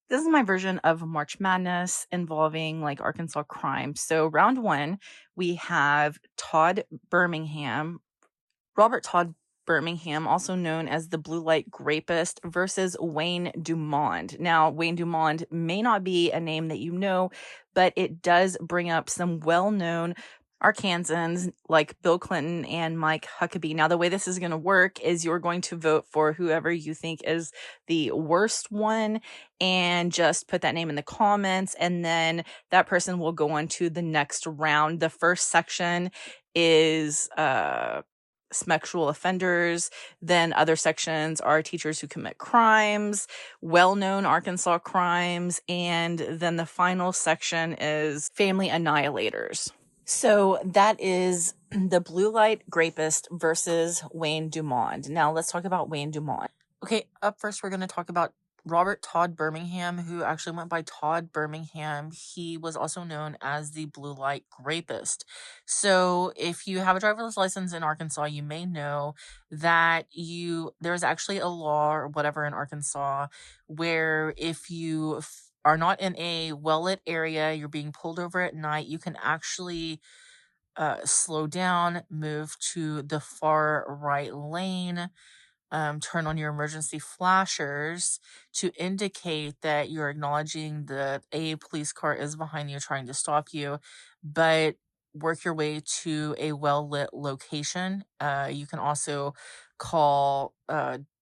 This is my version of March Madness involving like Arkansas crime. So round one, we have Todd Birmingham, Robert Todd Birmingham, also known as the Blue Light Grapist, versus Wayne DuMond. Now, Wayne DuMond may not be a name that you know, but it does bring up some well-known Arkansans like Bill Clinton and Mike Huckabee. Now, the way this is going to work is you're going to vote for whoever you think is the worst one and just put that name in the comments, and then that person will go on to the next round. The first section is sexual offenders. Then other sections are teachers who commit crimes, well-known Arkansas crimes, and then the final section is family annihilators. So that is the Blue Light Grapist versus Wayne DuMond. Now let's talk about Wayne DuMond. Okay, up first we're going to talk about Robert Todd Birmingham, who actually went by Todd Birmingham. He was also known as the Blue Light Grapist. So if you have a driver's license in Arkansas, you may know that there's actually a law or whatever in Arkansas where if you are not in a well-lit area, you're being pulled over at night, you can actually slow down, move to the far right lane, turn on your emergency flashers to indicate that you're acknowledging that a police car is behind you trying to stop you, but work your way to a well-lit location. You can also call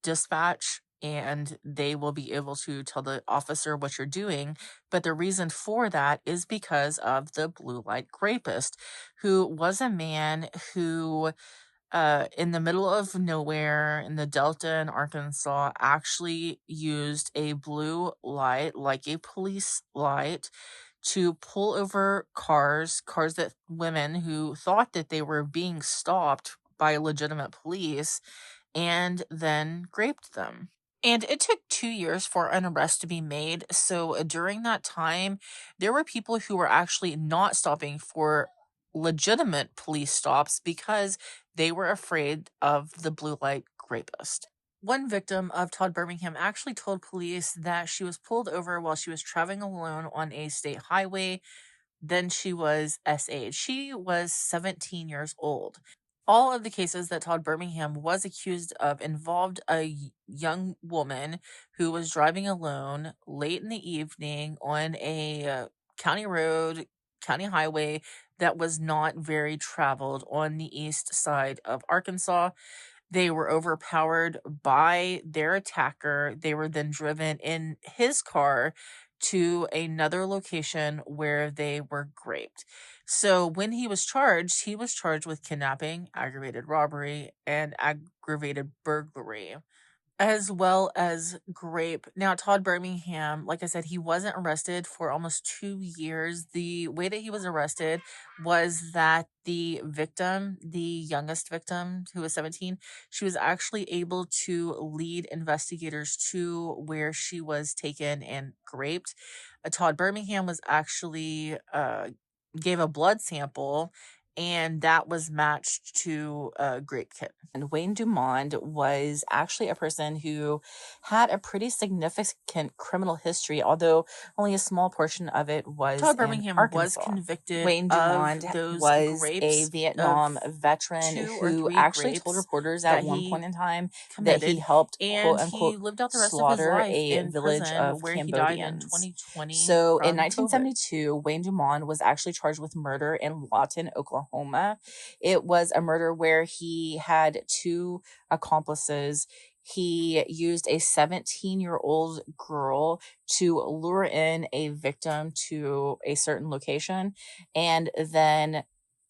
dispatch and they will be able to tell the officer what you're doing. But the reason for that is because of the Blue Light Grapist, who was a man who in the middle of nowhere in the Delta in Arkansas, actually used a blue light, like a police light, to pull over cars that women who thought that they were being stopped by legitimate police, and then raped them. And it took 2 years for an arrest to be made. So during that time, there were people who were actually not stopping for legitimate police stops because they were afraid of the blue light rapist. One victim of Todd Birmingham actually told police that she was pulled over while she was traveling alone on a state highway. Then she was SA'd. She was 17 years old. All of the cases that Todd Birmingham was accused of involved a young woman who was driving alone late in the evening on a county road, county highway that was not very traveled on the east side of Arkansas. They were overpowered by their attacker. They were then driven in his car to another location where they were raped. So when he was charged with kidnapping, aggravated robbery, and aggravated burglary, as well as grape. Now, Todd Birmingham, like I said, he wasn't arrested for almost 2 years. The way that he was arrested was that the victim, the youngest victim, who was 17, she was actually able to lead investigators to where she was taken and raped. Todd Birmingham was actually gave a blood sample, and that was matched to a grape kit. And Wayne DuMond was actually a person who had a pretty significant criminal history, although only a small portion of it was Todd Birmingham was convicted. Wayne DuMond was a Vietnam veteran who actually told reporters at one point in time that he helped quote unquote lived out the rest slaughter of his life a village of Cambodians. So in 1972, Wayne DuMond was actually charged with murder in Lawton, Oklahoma. It was a murder where he had two accomplices. He used a 17-year-old girl to lure in a victim to a certain location, and then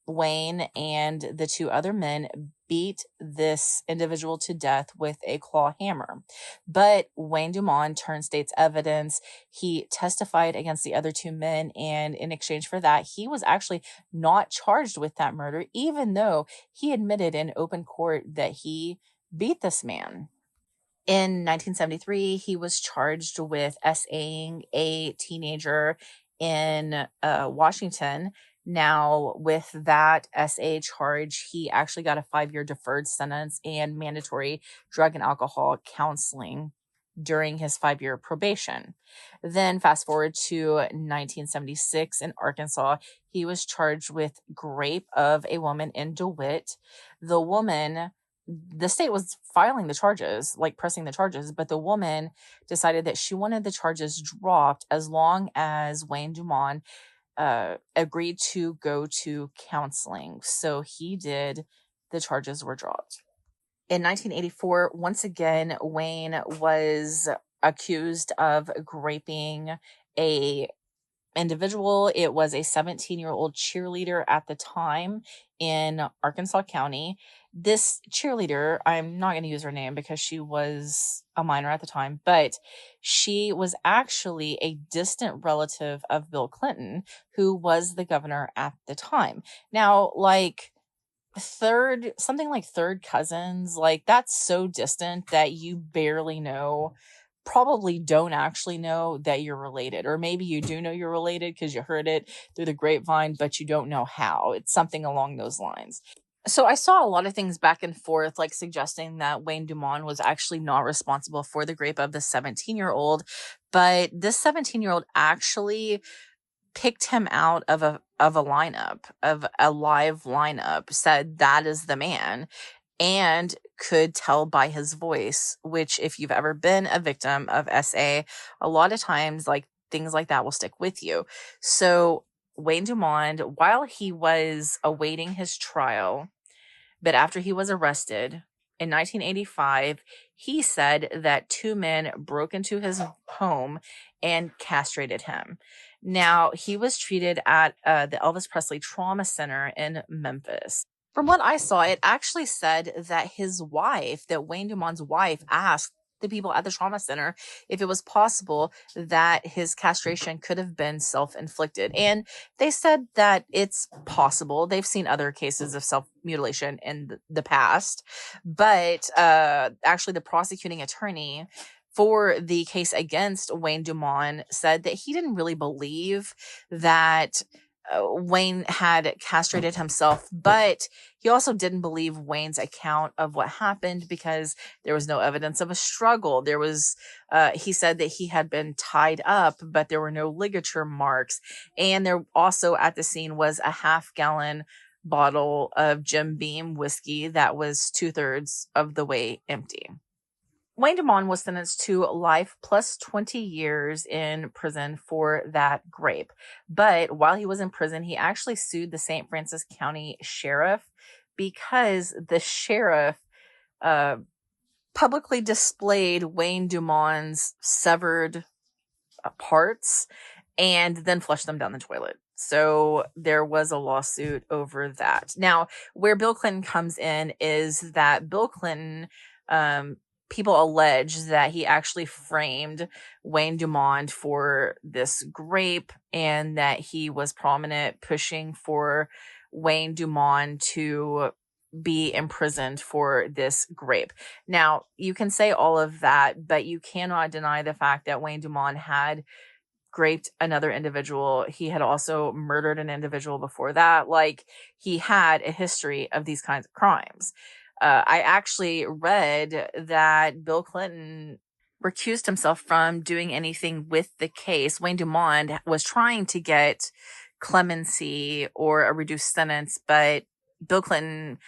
Wayne and the two other men beat this individual to death with a claw hammer. But Wayne DuMond turned state's evidence. He testified against the other two men, and in exchange for that, he was actually not charged with that murder, even though he admitted in open court that he beat this man. In 1973, he was charged with SAing a teenager in Washington. Now, with that SA charge, he actually got a 5-year deferred sentence and mandatory drug and alcohol counseling. during his 5-year probation. Then fast forward to 1976 in Arkansas, he was charged with rape of a woman in DeWitt. The woman, the state was filing the charges, like pressing the charges, but the woman decided that she wanted the charges dropped as long as Wayne DuMond agreed to go to counseling. So he did. The charges were dropped. In 1984, once again, Wayne was accused of raping a individual. It was a 17-year-old cheerleader at the time in Arkansas County. This cheerleader, I'm not going to use her name because she was a minor at the time, but she was actually a distant relative of Bill Clinton, who was the governor at the time. Now, like, something like third cousins, like, that's so distant that you barely know, probably don't actually know that you're related. Or maybe you do know you're related because you heard it through the grapevine, but you don't know how. It's something along those lines. So I saw a lot of things back and forth, like suggesting that Wayne DuMond was actually not responsible for the rape of the 17-year-old, but this 17-year-old actually picked him out of a lineup, of a live lineup, said that is the man, and could tell by his voice, which, if you've ever been a victim of SA, a lot of times, like, things like that will stick with you. So Wayne DuMond, while he was awaiting his trial, but after he was arrested in 1985, he said that 2 men broke into his home and castrated him. Now, he was treated at the Elvis Presley Trauma Center in Memphis. From what I saw, it actually said that that Wayne DuMond's wife, asked the people at the trauma center if it was possible that his castration could have been self-inflicted. And they said that it's possible. They've seen other cases of self-mutilation in the past. But actually, the prosecuting attorney for the case against Wayne DuMond said that he didn't really believe that Wayne had castrated himself, but he also didn't believe Wayne's account of what happened because there was no evidence of a struggle. There was, he said that he had been tied up, but there were no ligature marks. And there also at the scene was a half-gallon bottle of Jim Beam whiskey that was 2/3 of the way empty. Wayne DuMond was sentenced to life plus 20 years in prison for that rape. But while he was in prison, he actually sued the St. Francis County Sheriff because the sheriff publicly displayed Wayne DuMond's severed parts and then flushed them down the toilet. So there was a lawsuit over that. Now, where Bill Clinton comes in is that Bill Clinton, people allege that he actually framed Wayne DuMond for this rape and that he was prominent pushing for Wayne DuMond to be imprisoned for this rape. Now, you can say all of that, but you cannot deny the fact that Wayne DuMond had raped another individual. He had also murdered an individual before that. Like, he had a history of these kinds of crimes. I actually read that Bill Clinton recused himself from doing anything with the case. Wayne DuMond was trying to get clemency or a reduced sentence, but Bill Clinton,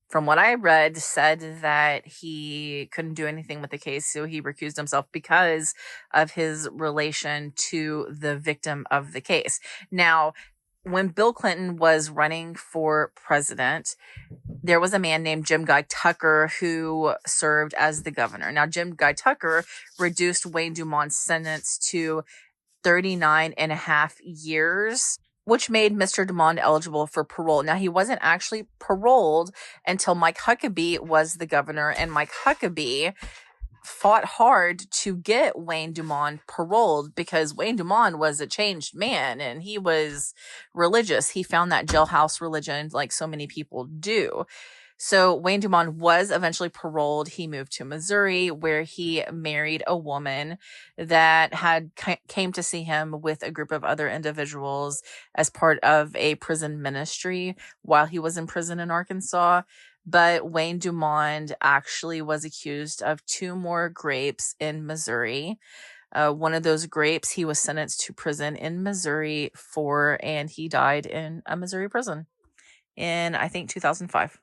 from what I read, said that he couldn't do anything with the case, so he recused himself because of his relation to the victim of the case. Now, when Bill Clinton was running for president, there was a man named Jim Guy Tucker who served as the governor. Now, Jim Guy Tucker reduced Wayne DuMond's sentence to 39.5 years, which made Mr. DuMond eligible for parole. Now, he wasn't actually paroled until Mike Huckabee was the governor, and Mike Huckabee fought hard to get Wayne DuMond paroled because Wayne DuMond was a changed man and he was religious. He found that jailhouse religion like so many people do. So Wayne DuMond was eventually paroled. He moved to Missouri, where he married a woman that came to see him with a group of other individuals as part of a prison ministry while he was in prison in Arkansas. But Wayne DuMond actually was accused of 2 more grapes in Missouri. One of those grapes he was sentenced to prison in Missouri for, and he died in a Missouri prison in, I think, 2005.